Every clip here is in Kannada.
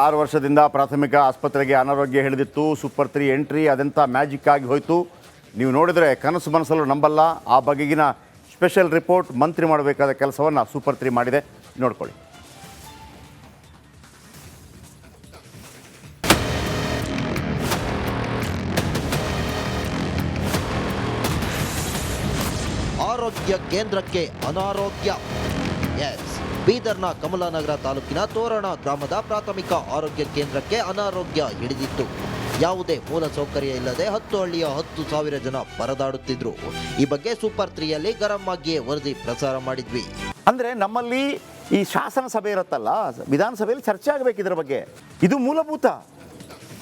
6 ವರ್ಷದಿಂದ ಪ್ರಾಥಮಿಕ ಆಸ್ಪತ್ರೆಗೆ ಅನಾರೋಗ್ಯ ಹಿಡಿದಿತ್ತು. ಸೂಪರ್ 3 ಎಂಟ್ರಿ ಅದೆಂಥ ಮ್ಯಾಜಿಕ್ ಆಗಿ ಹೋಯಿತು. ನೀವು ನೋಡಿದರೆ ಕನಸು ಮನಸ್ಸಲ್ಲೂ ನಂಬಲ್ಲ. ಆ ಬಗೆಗಿನ ಸ್ಪೆಷಲ್ ರಿಪೋರ್ಟ್ ಮಂತ್ರಿ ಮಾಡಬೇಕಾದ ಕೆಲಸವನ್ನು ಸೂಪರ್ 3 ಮಾಡಿದೆ. ನೋಡ್ಕೊಳ್ಳಿ. ಆರೋಗ್ಯ ಕೇಂದ್ರಕ್ಕೆ ಅನಾರೋಗ್ಯ. ಎಸ್, ಬೀದರ್ನ ಕಮಲಾನಗರ ತಾಲೂಕಿನ ತೋರಣ ಗ್ರಾಮದ ಪ್ರಾಥಮಿಕ ಆರೋಗ್ಯ ಕೇಂದ್ರಕ್ಕೆ ಅನಾರೋಗ್ಯ ಹಿಡಿದಿತ್ತು. ಯಾವುದೇ ಮೂಲ ಸೌಕರ್ಯ ಇಲ್ಲದೆ 10 ಹಳ್ಳಿಯ 10,000 ಜನ ಪರದಾಡುತ್ತಿದ್ರು. ಈ ಬಗ್ಗೆ ಸೂಪರ್ 3ಯಲ್ಲಿ ಗರಂ ಆಗಿಯೇ ವರದಿ ಪ್ರಸಾರ ಮಾಡಿದ್ವಿ. ಅಂದರೆ ನಮ್ಮಲ್ಲಿ ಈ ಶಾಸನ ಸಭೆ ಇರುತ್ತಲ್ಲ, ವಿಧಾನಸಭೆಯಲ್ಲಿ ಚರ್ಚೆ ಆಗಬೇಕು ಇದರ ಬಗ್ಗೆ. ಇದು ಮೂಲಭೂತ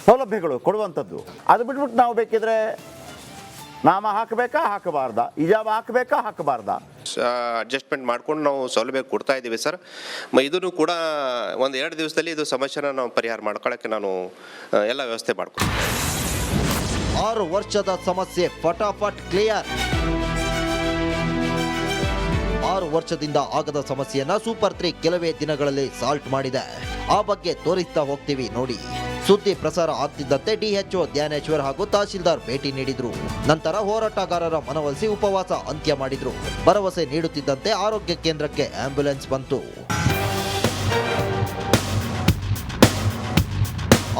ಸೌಲಭ್ಯಗಳು ಕೊಡುವಂಥದ್ದು. ಅದು ಬಿಟ್ಬಿಟ್ಟು ನಾವು ಬೇಕಿದ್ರೆ ನಾಮ ಹಾಕಬೇಕಾ ಹಾಕಬಾರ್ದಾ, ಇಜಾಬ ಹಾಕಬೇಕಾ ಹಾಕಬಾರ್ದಾ, ಅಡ್ಜಸ್ಟ್ಮೆಂಟ್ ಮಾಡ್ಕೊಂಡು ನಾವು ಸೌಲಭ್ಯ ಕೊಡ್ತಾ ಇದ್ದೀವಿ ಸರ್. ಇದನ್ನು ಕೂಡ 1-2 ದಿವಸದಲ್ಲಿ ಇದು ಸಮಸ್ಯೆನ ನಾವು ಪರಿಹಾರ ಮಾಡ್ಕೊಳ್ಳೋಕ್ಕೆ ನಾನು ಎಲ್ಲ ವ್ಯವಸ್ಥೆ ಮಾಡ್ತೀನಿ. 6 ವರ್ಷದ ಸಮಸ್ಯೆ ಫಟಾಫಟ್ ಕ್ಲಿಯರ್. 6 ವರ್ಷದಿಂದ ಆಗದ ಸಮಸ್ಯೆಯನ್ನ ಸೂಪರ್ 3 ಕೆಲವೇ ದಿನಗಳಲ್ಲಿ ಸಾಲ್ಟ್ ಮಾಡಿದೆ. ಆ ಬಗ್ಗೆ ತೋರಿಸ್ತಾ ಹೋಗ್ತೀವಿ ನೋಡಿ. ಸುದ್ದಿ ಪ್ರಸಾರ ಆಗ್ತಿದ್ದಂತೆ ಡಿಎಚ್ಒ ಧ್ಯಾನೇಶ್ವರ್ ಹಾಗೂ ತಹಶೀಲ್ದಾರ್ ಭೇಟಿ ನೀಡಿದ್ರು. ನಂತರ ಹೋರಾಟಗಾರರ ಮನವೊಲಿಸಿ ಉಪವಾಸ ಅಂತ್ಯ ಮಾಡಿದ್ರು. ಭರವಸೆ ನೀಡುತ್ತಿದ್ದಂತೆ ಆರೋಗ್ಯ ಕೇಂದ್ರಕ್ಕೆ ಆಂಬ್ಯುಲೆನ್ಸ್ ಬಂತು.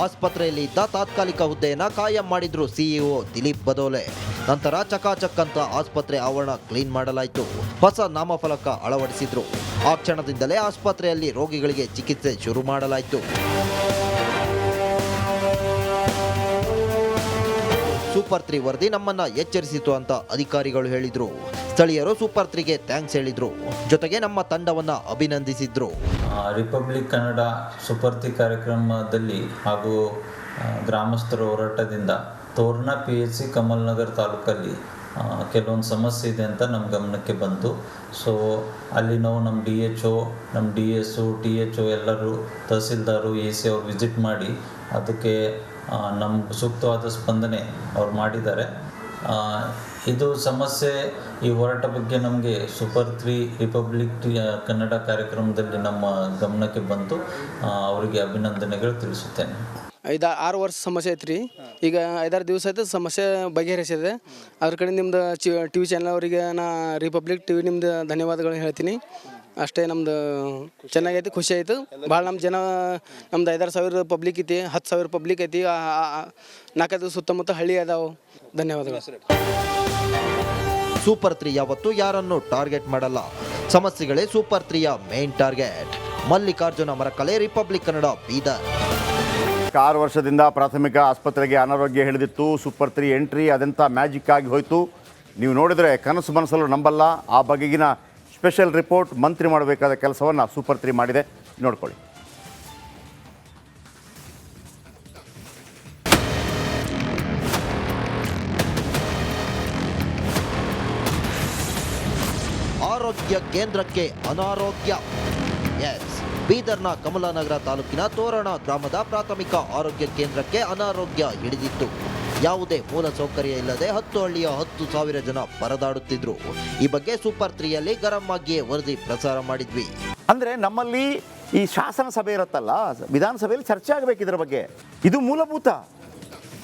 ಆಸ್ಪತ್ರೆಯಲ್ಲಿ ಇದ್ದ ತಾತ್ಕಾಲಿಕ ಹುದ್ದೆಯನ್ನ ಕಾಯಂ ಮಾಡಿದ್ರು ಸಿಇಒ ದಿಲೀಪ್ ಬದೋಲೆ. ನಂತರ ಚಕಾಚಕ್ ಅಂತ ಆಸ್ಪತ್ರೆ ಆವರಣ ಕ್ಲೀನ್ ಮಾಡಲಾಯಿತು. ಹೊಸ ನಾಮಫಲಕ ಅಳವಡಿಸಿದ್ರು. ಆ ಕ್ಷಣದಿಂದಲೇ ಆಸ್ಪತ್ರೆಯಲ್ಲಿ ರೋಗಿಗಳಿಗೆ ಚಿಕಿತ್ಸೆ ಶುರು ಮಾಡಲಾಯಿತು. ಸೂಪರ್ 3 ವರದಿ ನಮ್ಮನ್ನ ಎಚ್ಚರಿಸಿತು ಅಂತ ಅಧಿಕಾರಿಗಳು ಹೇಳಿದ್ರು. ಸ್ಥಳೀಯರು ಸೂಪರ್ 3ಗೆ ಥ್ಯಾಂಕ್ಸ್ ಹೇಳಿದ್ರು. ಜೊತೆಗೆ ನಮ್ಮ ತಂಡವನ್ನ ಅಭಿನಂದಿಸಿದ್ರು. ರಿಪಬ್ಲಿಕ್ ಕನ್ನಡ ಸೂಪರ್ 3 ಕಾರ್ಯಕ್ರಮದಲ್ಲಿ ಹಾಗೂ ಗ್ರಾಮಸ್ಥರ ಹೋರಾಟದಿಂದ ತೋರಣ PHC ಕಮಲ್ನಗರ್ ತಾಲೂಕಲ್ಲಿ ಕೆಲವೊಂದು ಸಮಸ್ಯೆ ಇದೆ ಅಂತ ನಮ್ಮ ಗಮನಕ್ಕೆ ಬಂತು. ಸೊ ಅಲ್ಲಿ ನಾವು ನಮ್ಮ DHO, ನಮ್ಮ DS, THO ಎಲ್ಲರೂ, ತಹಸೀಲ್ದಾರು, AC ಅವ್ರು ವಿಸಿಟ್ ಮಾಡಿ ಅದಕ್ಕೆ ನಮ್ಗೆ ಸೂಕ್ತವಾದ ಸ್ಪಂದನೆ ಅವ್ರು ಮಾಡಿದ್ದಾರೆ. ಇದು ಸಮಸ್ಯೆ, ಈ ಹೋರಾಟ ಬಗ್ಗೆ ನಮಗೆ ಸೂಪರ್ 3 ರಿಪಬ್ಲಿಕ್ ಕನ್ನಡ ಕಾರ್ಯಕ್ರಮದಲ್ಲಿ ನಮ್ಮ ಗಮನಕ್ಕೆ ಬಂತು. ಅವರಿಗೆ ಅಭಿನಂದನೆಗಳು ತಿಳಿಸುತ್ತೇನೆ. 5-6 ವರ್ಷ ಸಮಸ್ಯೆ ಐತ್ರಿ. ಈಗ 5-6 ದಿವಸ ಆಯ್ತು ಸಮಸ್ಯೆ ಬಗೆಹರಿಸಿದೆ. ಅದ್ರ ಕಡೆ ನಿಮ್ದು TV ಚಾನಲ್ ಅವರಿಗೆ ನಾ ರಿಪಬ್ಲಿಕ್ TV ನಿಮ್ದು ಧನ್ಯವಾದಗಳನ್ನ ಹೇಳ್ತೀನಿ. ಅಷ್ಟೇ, ನಮ್ದು ಚೆನ್ನಾಗೈತಿ, ಖುಷಿ ಆಯಿತು ಭಾಳ. ನಮ್ಮ ಜನ ನಮ್ದು 5-6 ಸಾವಿರ ಪಬ್ಲಿಕ್ ಐತಿ, 10,000 ಪಬ್ಲಿಕ್ ಐತಿ. 4-5 ಸುತ್ತಮುತ್ತ ಹಳ್ಳಿ ಅದಾವು. ಧನ್ಯವಾದಗಳು. ಸೂಪರ್ 3 ಯಾವತ್ತೂ ಯಾರನ್ನು ಟಾರ್ಗೆಟ್ ಮಾಡಲ್ಲ. ಸಮಸ್ಯೆಗಳೇ ಸೂಪರ್ 3ಯ main target. Mallikarjuna Marakale, republic Kannada, Bidar. 6 ವರ್ಷದಿಂದ ಪ್ರಾಥಮಿಕ ಆಸ್ಪತ್ರೆಗೆ ಅನಾರೋಗ್ಯ ಹಿಡಿದಿತ್ತು. ಸೂಪರ್ 3 ಎಂಟ್ರಿ ಅದೆಂಥ ಮ್ಯಾಜಿಕ್ ಆಗಿ ಹೋಯಿತು. ನೀವು ನೋಡಿದರೆ ಕನಸು ಮನಸ್ಸಲ್ಲೂ ನಂಬಲ್ಲ. ಆ ಬಗೆಗಿನ ಸ್ಪೆಷಲ್ ರಿಪೋರ್ಟ್ ಮಂತ್ರಿ ಮಾಡಬೇಕಾದ ಕೆಲಸವನ್ನು ಸೂಪರ್ 3 ಮಾಡಿದೆ. ನೋಡ್ಕೊಳ್ಳಿ. ಆರೋಗ್ಯ ಕೇಂದ್ರಕ್ಕೆ ಅನಾರೋಗ್ಯ. ಎಸ್, ಬೀದರ್ನ ಕಮಲಾನಗರ ತಾಲೂಕಿನ ತೋರಣ ಗ್ರಾಮದ ಪ್ರಾಥಮಿಕ ಆರೋಗ್ಯ ಕೇಂದ್ರಕ್ಕೆ ಅನಾರೋಗ್ಯ ಹಿಡಿದಿತ್ತು. ಯಾವುದೇ ಮೂಲ ಸೌಕರ್ಯ ಇಲ್ಲದೆ 10 ಹಳ್ಳಿಯ 10,000 ಜನ ಪರದಾಡುತ್ತಿದ್ರು. ಈ ಬಗ್ಗೆ ಸೂಪರ್ 3ಯಲ್ಲಿ ಗರಂ ಆಗಿಯೇ ವರದಿ ಪ್ರಸಾರ ಮಾಡಿದ್ವಿ. ಅಂದರೆ ನಮ್ಮಲ್ಲಿ ಈ ಶಾಸನ ಸಭೆ ಇರುತ್ತಲ್ಲ, ವಿಧಾನಸಭೆಯಲ್ಲಿ ಚರ್ಚೆ ಆಗಬೇಕು ಇದರ ಬಗ್ಗೆ. ಇದು ಮೂಲಭೂತ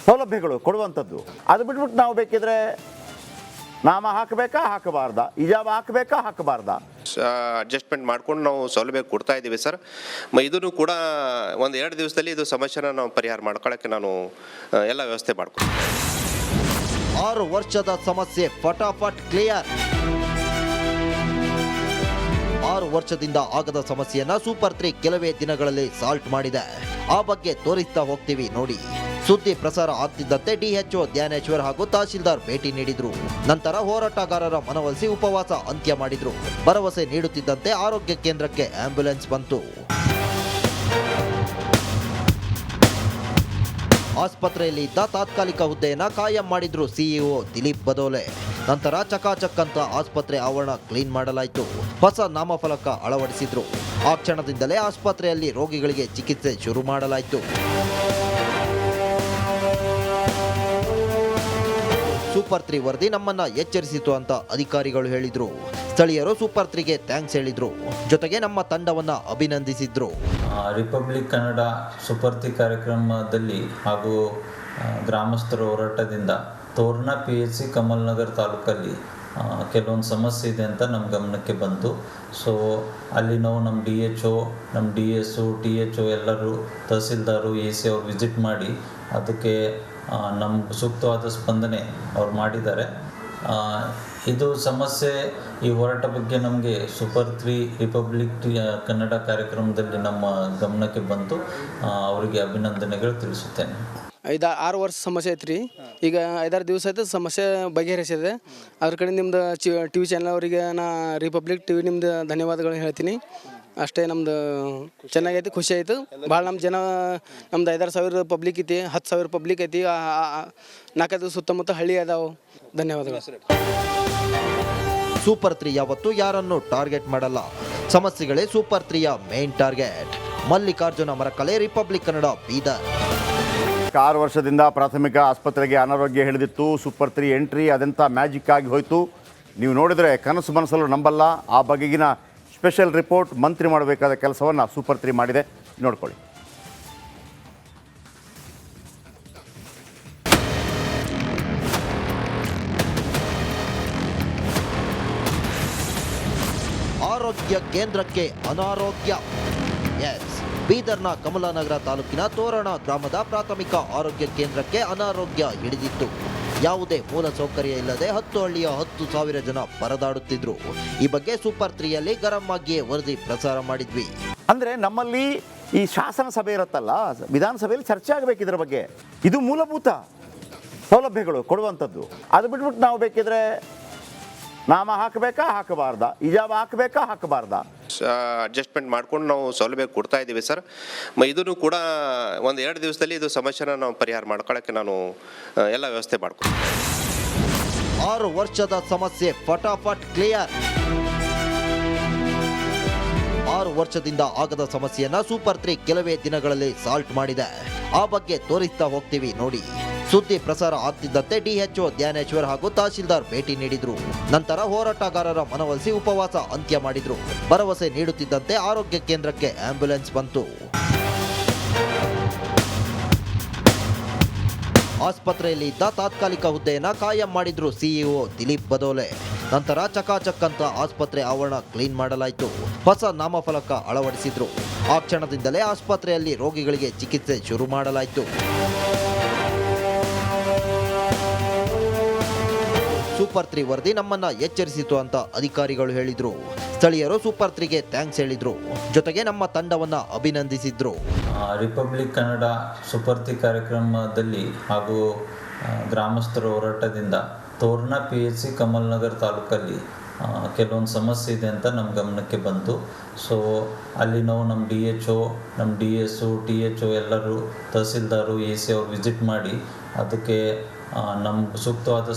ಸೌಲಭ್ಯಗಳು ಕೊಡುವಂಥದ್ದು. ಅದು ಬಿಟ್ಬಿಟ್ಟು ನಾವು ಬೇಕಿದ್ರೆ ನಾಮ ಹಾಕಬೇಕಾ ಹಾಕಬಾರ್ದಾ, ಇಜಾಬ ಹಾಕಬೇಕಾ ಹಾಕಬಾರ್ದಾ, ಅಡ್ಜಸ್ಟ್ಮೆಂಟ್ ಮಾಡ್ಕೊಂಡು ನಾವು ಸೌಲಭ್ಯ ಕೊಡ್ತಾ ಇದ್ದೀವಿ ಸರ್. ಇದನ್ನು ಕೂಡ 1-2 ದಿವಸದಲ್ಲಿ ಇದು ಸಮಸ್ಯೆನ ನಾವು ಪರಿಹಾರ ಮಾಡ್ಕೊಳ್ಳೋಕ್ಕೆ ನಾನು ಎಲ್ಲ ವ್ಯವಸ್ಥೆ ಮಾಡ್ತೀನಿ. 6 ವರ್ಷದ ಸಮಸ್ಯೆ ಫಟಾಫಟ್ ಕ್ಲಿಯರ್. 6 ವರ್ಷದಿಂದ ಆಗದ ಸಮಸ್ಯೆಯನ್ನ ಸೂಪರ್ 3 ಕೆಲವೇ ದಿನಗಳಲ್ಲಿ ಸಾಲ್ಟ್ ಮಾಡಿದೆ. ಆ ಬಗ್ಗೆ ತೋರಿಸ್ತಾ ಹೋಗ್ತೀವಿ ನೋಡಿ. ಸುದ್ದಿ ಪ್ರಸಾರ ಆಗ್ತಿದ್ದಂತೆ DHO ಧ್ಯಾನೇಶ್ವರ್ ಹಾಗೂ ತಹಶೀಲ್ದಾರ್ ಭೇಟಿ ನೀಡಿದ್ರು. ನಂತರ ಹೋರಾಟಗಾರರ ಮನವೊಲಿಸಿ ಉಪವಾಸ ಅಂತ್ಯ ಮಾಡಿದ್ರು. ಭರವಸೆ ನೀಡುತ್ತಿದ್ದಂತೆ ಆರೋಗ್ಯ ಕೇಂದ್ರಕ್ಕೆ ಆಂಬ್ಯುಲೆನ್ಸ್ ಬಂತು. ಆಸ್ಪತ್ರೆಯಲ್ಲಿ ಇದ್ದ ತಾತ್ಕಾಲಿಕ ಹುದ್ದೆಯನ್ನ ಕಾಯಂ ಮಾಡಿದ್ರು ಸಿಇಒ ದಿಲೀಪ್ ಬದೋಲೆ. ನಂತರ ಚಕಾಚಕ್ ಅಂತ ಆಸ್ಪತ್ರೆ ಆವರಣ ಕ್ಲೀನ್ ಮಾಡಲಾಯಿತು. ಹೊಸ ನಾಮಫಲಕ ಅಳವಡಿಸಿದ್ರು. ಆ ಕ್ಷಣದಿಂದಲೇ ಆಸ್ಪತ್ರೆಯಲ್ಲಿ ರೋಗಿಗಳಿಗೆ ಚಿಕಿತ್ಸೆ ಶುರು ಮಾಡಲಾಯಿತು. ಸೂಪರ್ 3 ವರದಿ ನಮ್ಮನ್ನ ಎಚ್ಚರಿಸಿತು ಅಂತ ಅಧಿಕಾರಿಗಳು ಹೇಳಿದ್ರು. ಸ್ಥಳೀಯರು ಸೂಪರ್ 3ಗೆ ಥ್ಯಾಂಕ್ಸ್ ಹೇಳಿದ್ರು. ಜೊತೆಗೆ ನಮ್ಮ ತಂಡವನ್ನ ಅಭಿನಂದಿಸಿದ್ರು. ರಿಪಬ್ಲಿಕ್ ಕನ್ನಡ ಸುಪರ್ತಿ ಕಾರ್ಯಕ್ರಮದಲ್ಲಿ ಹಾಗೂ ಗ್ರಾಮಸ್ಥರ ಹೋರಾಟದಿಂದ ತೋರಣ PHC ಕಮಲ್ನಗರ್ ತಾಲೂಕಲ್ಲಿ ಕೆಲವೊಂದು ಸಮಸ್ಯೆ ಇದೆ ಅಂತ ನಮ್ಮ ಗಮನಕ್ಕೆ ಬಂತು. ಸೊ ಅಲ್ಲಿ ನಾವು ನಮ್ಮ DHO, ನಮ್ಮ DS, THO ಎಲ್ಲರೂ ತಹಸೀಲ್ದಾರು AC ಅವ್ರು ವಿಸಿಟ್ ಮಾಡಿ ಅದಕ್ಕೆ ನಮ್ಮ ಸೂಕ್ತವಾದ ಸ್ಪಂದನೆ ಅವ್ರು ಮಾಡಿದ್ದಾರೆ. ಇದು ಸಮಸ್ಯೆ ಈ ಹೋರಾಟ ಬಗ್ಗೆ ನಮಗೆ ಸೂಪರ್ 3 ರಿಪಬ್ಲಿಕ್ ಕನ್ನಡ ಕಾರ್ಯಕ್ರಮದಲ್ಲಿ ನಮ್ಮ ಗಮನಕ್ಕೆ ಬಂತು. ಅವರಿಗೆ ಅಭಿನಂದನೆಗಳು ತಿಳಿಸುತ್ತೇನೆ. 5-6 ವರ್ಷ ಸಮಸ್ಯೆ ಐತ್ರಿ. ಈಗ 5-6 ದಿವಸ ಆಯ್ತು ಸಮಸ್ಯೆ ಬಗೆಹರಿಸಿದೆ. ಅದ್ರ ಕಡೆ ನಿಮ್ದು TV ಚಾನಲ್ ಅವರಿಗೆ ನಾ ರಿಪಬ್ಲಿಕ್ TV ನಿಮ್ದು ಧನ್ಯವಾದಗಳು ಹೇಳ್ತೀನಿ. ಅಷ್ಟೇ, ನಮ್ದು ಚೆನ್ನಾಗೈತಿ, ಖುಷಿ ಆಯಿತು ಭಾಳ. ನಮ್ಮ ಜನ ನಮ್ದು 5-6 ಸಾವಿರ ಪಬ್ಲಿಕ್ ಐತಿ, 10 ಸಾವಿರ ಪಬ್ಲಿಕ್ ಐತಿ. 4 ಸುತ್ತಮುತ್ತ ಹಳ್ಳಿ ಅದಾವೆ. ಧನ್ಯವಾದಗಳು. ಸೂಪರ್ 3 ಯಾವತ್ತೂ ಯಾರನ್ನು ಟಾರ್ಗೆಟ್ ಮಾಡಲ್ಲ. ಸಮಸ್ಯೆಗಳೇ ಸೂಪರ್ 3ಯ main target. Mallikarjuna Marakale, republic Kannada, Bidar. 6 ವರ್ಷದಿಂದ ಪ್ರಾಥಮಿಕ ಆಸ್ಪತ್ರೆಗೆ ಅನಾರೋಗ್ಯ ಹಿಡಿದಿತ್ತು. ಸೂಪರ್ 3 ಎಂಟ್ರಿ ಅದೆಂಥ ಮ್ಯಾಜಿಕ್ ಆಗಿ ಹೋಯಿತು. ನೀವು ನೋಡಿದರೆ ಕನಸು ಮನಸ್ಸಲ್ಲೂ ನಂಬಲ್ಲ. ಆ ಬಗೆಗಿನ ಸ್ಪೆಷಲ್ ರಿಪೋರ್ಟ್ ಮಂತ್ರಿ ಮಾಡಬೇಕಾದ ಕೆಲಸವನ್ನು ಸೂಪರ್ 3 ಮಾಡಿದೆ. ನೋಡ್ಕೊಳ್ಳಿ. ಆರೋಗ್ಯ ಕೇಂದ್ರಕ್ಕೆ ಅನಾರೋಗ್ಯ. ಎಸ್, ಬೀದರ್ನ ಕಮಲಾನಗರ ತಾಲೂಕಿನ ತೋರಣ ಗ್ರಾಮದ ಪ್ರಾಥಮಿಕ ಆರೋಗ್ಯ ಕೇಂದ್ರಕ್ಕೆ ಅನಾರೋಗ್ಯ ಹಿಡಿದಿತ್ತು. ಯಾವುದೇ ಮೂಲ ಸೌಕರ್ಯ ಇಲ್ಲದೆ 10 ಹಳ್ಳಿಯ 10,000 ಜನ ಪರದಾಡುತ್ತಿದ್ರು. ಈ ಬಗ್ಗೆ ಸೂಪರ್ 3ಯಲ್ಲಿ ಗರಂ ಆಗಿಯೇ ವರದಿ ಪ್ರಸಾರ ಮಾಡಿದ್ವಿ. ಅಂದರೆ ನಮ್ಮಲ್ಲಿ ಈ ಶಾಸನ ಸಭೆ ಇರುತ್ತಲ್ಲ, ವಿಧಾನಸಭೆಯಲ್ಲಿ ಚರ್ಚೆ ಆಗಬೇಕು ಇದರ ಬಗ್ಗೆ. ಇದು ಮೂಲಭೂತ ಸೌಲಭ್ಯಗಳು ಕೊಡುವಂಥದ್ದು. ಅದು ಬಿಟ್ಬಿಟ್ಟು ನಾವು ಬೇಕಿದ್ರೆ ನಾಮ ಹಾಕಬೇಕಾ ಹಾಕಬಾರ್ದಾ, ಇಜಾಬ ಹಾಕಬೇಕಾ ಹಾಕಬಾರ್ದಾ, ಅಡ್ಜಸ್ಟ್ಮೆಂಟ್ ಮಾಡ್ಕೊಂಡು ನಾವು ಸೌಲಭ್ಯ ಕೊಡ್ತಾ ಇದ್ದೀವಿ ಸರ್. ಇದನ್ನು ಕೂಡ 1-2 ದಿವಸದಲ್ಲಿ ಇದು ಸಮಸ್ಯೆನ ನಾವು ಪರಿಹಾರ ಮಾಡ್ಕೊಳ್ಳೋಕ್ಕೆ ನಾನು ಎಲ್ಲ ವ್ಯವಸ್ಥೆ ಮಾಡ್ತೀನಿ. 6 ವರ್ಷದ ಸಮಸ್ಯೆ ಫಟಾಫಟ್ ಕ್ಲಿಯರ್. 6 ವರ್ಷದಿಂದ ಆಗದ ಸಮಸ್ಯೆಯನ್ನ ಸೂಪರ್ 3 ಕೆಲವೇ ದಿನಗಳಲ್ಲಿ ಸಾಲ್ಟ್ ಮಾಡಿದೆ. ಆ ಬಗ್ಗೆ ತೋರಿಸ್ತಾ ಹೋಗ್ತೀವಿ ನೋಡಿ. ಸುದ್ದಿ ಪ್ರಸಾರ ಆಗ್ತಿದ್ದಂತೆ DHO ಧ್ಯಾನೇಶ್ವರ್ ಹಾಗೂ ತಹಶೀಲ್ದಾರ್ ಭೇಟಿ ನೀಡಿದ್ರು. ನಂತರ ಹೋರಾಟಗಾರರ ಮನವೊಲಿಸಿ ಉಪವಾಸ ಅಂತ್ಯ ಮಾಡಿದ್ರು. ಭರವಸೆ ನೀಡುತ್ತಿದ್ದಂತೆ ಆರೋಗ್ಯ ಕೇಂದ್ರಕ್ಕೆ ಆಂಬ್ಯುಲೆನ್ಸ್ ಬಂತು. ಆಸ್ಪತ್ರೆಯಲ್ಲಿ ಇದ್ದ ತಾತ್ಕಾಲಿಕ ಹುದ್ದೆಯನ್ನ ಕಾಯಂ ಮಾಡಿದ್ರು CEO ದಿಲೀಪ್ ಬದೋಲೆ. ನಂತರ ಚಕಾಚಕ್ ಅಂತ ಆಸ್ಪತ್ರೆ ಆವರಣ ಕ್ಲೀನ್ ಮಾಡಲಾಯಿತು. ಹೊಸ ನಾಮಫಲಕ ಅಳವಡಿಸಿದ್ರು. ಆ ಕ್ಷಣದಿಂದಲೇ ಆಸ್ಪತ್ರೆಯಲ್ಲಿ ರೋಗಿಗಳಿಗೆ ಚಿಕಿತ್ಸೆ ಶುರು ಮಾಡಲಾಯಿತು. ಸೂಪರ್ 3 ವರದಿ ನಮ್ಮನ್ನ ಎಚ್ಚರಿಸಿತು ಅಂತ ಅಧಿಕಾರಿಗಳು ಹೇಳಿದ್ರು. ಸ್ಥಳೀಯರು ಸೂಪರ್ 3ಗೆ ಥ್ಯಾಂಕ್ಸ್ ಹೇಳಿದ್ರು. ಜೊತೆಗೆ ನಮ್ಮ ತಂಡವನ್ನ ಅಭಿನಂದಿಸಿದ್ರು. ರಿಪಬ್ಲಿಕ್ ಕನ್ನಡ ಸುಪರ್ತಿ ಕಾರ್ಯಕ್ರಮದಲ್ಲಿ ಹಾಗೂ ಗ್ರಾಮಸ್ಥರ ಹೋರಾಟದಿಂದ ತೋರಣ PHC ಕಮಲ್ನಗರ್ ತಾಲೂಕಲ್ಲಿ ಕೆಲವೊಂದು ಸಮಸ್ಯೆ ಇದೆ ಅಂತ ನಮ್ಮ ಗಮನಕ್ಕೆ ಬಂತು. ಸೊ ಅಲ್ಲಿ ನಾವು ನಮ್ಮ DHO, ನಮ್ಮ DS, THO ಎಲ್ಲರೂ ತಹಸೀಲ್ದಾರು AC ಅವ್ರು ವಿಸಿಟ್ ಮಾಡಿ ಅದಕ್ಕೆ ನಮ್ಮ ಸೂಕ್ತವಾದ